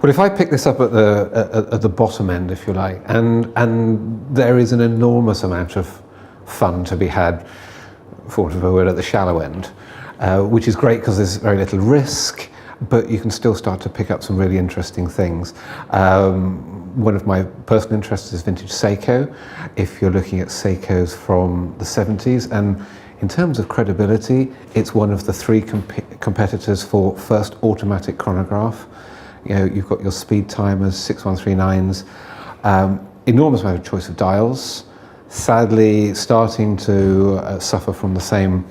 But if I pick this up at the bottom end, if you like, and there is an enormous amount of fun to be had, for want of a word, at the shallow end, which is great because there's very little risk, but you can still start to pick up some really interesting things. One of my personal interests is vintage Seiko. If you're looking at Seikos from the 70s, and in terms of credibility, it's one of the three competitors for first automatic chronograph. You know, you've got your speed timers, 6139s, enormous amount of choice of dials. Sadly, starting to suffer from the same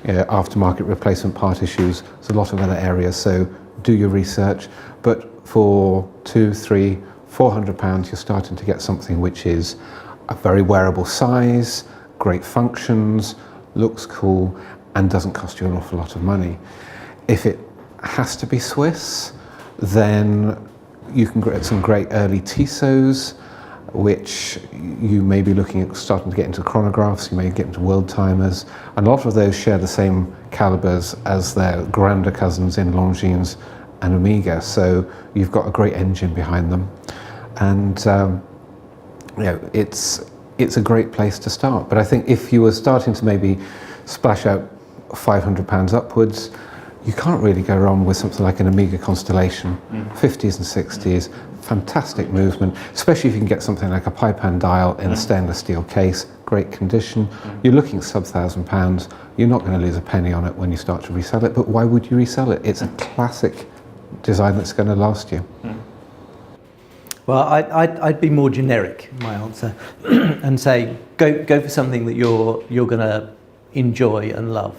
aftermarket replacement part issues as a lot of other areas. So do your research, but for £200, £300, £400, you're starting to get something which is a very wearable size, great functions, looks cool, and doesn't cost you an awful lot of money. If it has to be Swiss, then you can get some great early Tissot's, which you may be looking at starting to get into chronographs, you may get into world timers, and a lot of those share the same calibers as their grander cousins in Longines and Omega, so you've got a great engine behind them, and you know, it's a great place to start. But I think if you were starting to maybe splash out £500 upwards, you can't really go wrong with something like an Omega Constellation, 50s and 60s, fantastic movement, especially if you can get something like a Paipan dial in a stainless steel case, great condition. You're looking at sub £1,000, you're not going to lose a penny on it when you start to resell it, but why would you resell it? It's a classic design that's going to last you. Well, I'd be more generic in my answer and say go for something that you're going to enjoy and love.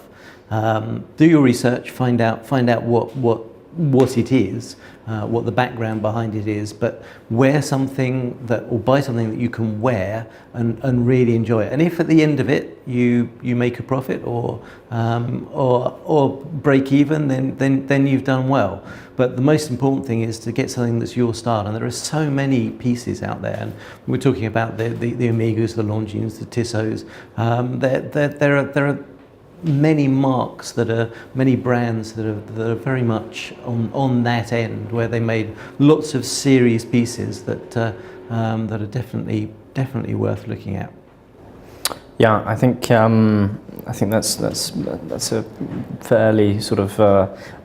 Do your research, find out what it is, what the background behind it is, but wear something or buy something that you can wear and really enjoy it. And if at the end of it you make a profit or break even, then you've done well. But the most important thing is to get something that's your style, and there are so many pieces out there. And we're talking about the Omegas, the Longines, the Tissot's. There are many marks many brands that are very much on that end, where they made lots of series pieces that are definitely worth looking at. Yeah, I think that's a fairly sort of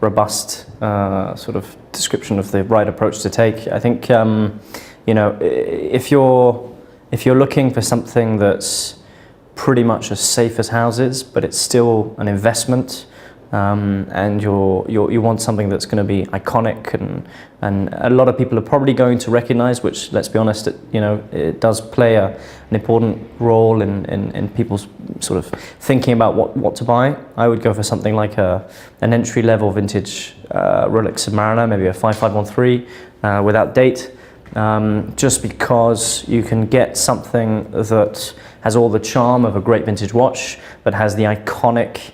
robust sort of description of the right approach to take. I think you know, if you're looking for something that's pretty much as safe as houses, but it's still an investment, and you want something that's going to be iconic, and a lot of people are probably going to recognize, which, let's be honest, it does play an important role in people's sort of thinking about what to buy. I would go for something like an entry-level vintage Rolex Submariner, maybe a 5513 without date, just because you can get something that has all the charm of a great vintage watch, but has the iconic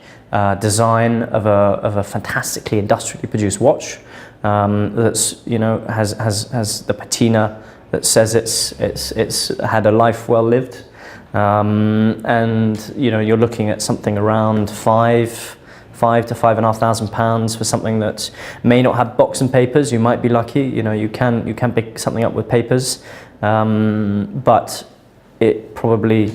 design of a fantastically industrially produced watch, that's, you know, has the patina that says it's had a life well lived, and you know, you're looking at something around five to £5,500 for something that may not have box and papers. You might be lucky, you know, you can pick something up with papers, but it probably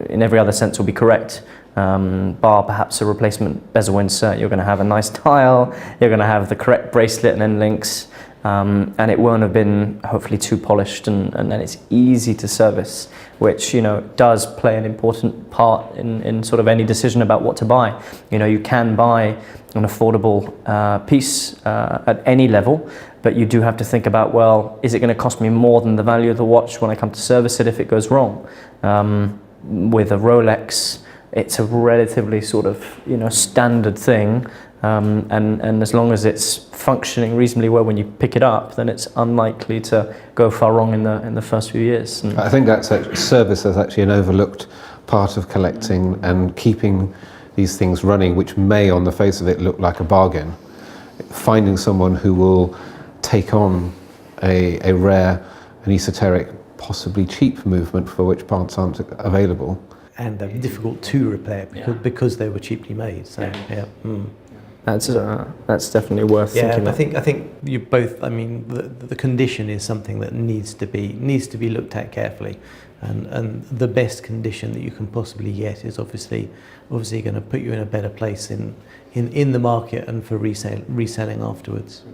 in every other sense will be correct, bar perhaps a replacement bezel insert. You're going to have a nice dial, you're going to have the correct bracelet and end links, and it won't have been hopefully too polished, and then it's easy to service, which, you know, does play an important part in sort of any decision about what to buy. You know, you can buy an affordable piece at any level, but you do have to think about, well, is it going to cost me more than the value of the watch when I come to service it if it goes wrong? With a Rolex, it's a relatively sort of, you know, standard thing, and as long as it's functioning reasonably well when you pick it up, then it's unlikely to go far wrong in the first few years. And I think that's actually, service is actually an overlooked part of collecting and keeping these things running, which may on the face of it look like a bargain. Finding someone who will take on a rare and esoteric, possibly cheap movement for which parts aren't available. And difficult to repair because they were cheaply made. So, yeah. That's definitely worth thinking. I think you both. I mean, the condition is something that needs to be looked at carefully, and the best condition that you can possibly get is obviously going to put you in a better place in the market and for reselling afterwards.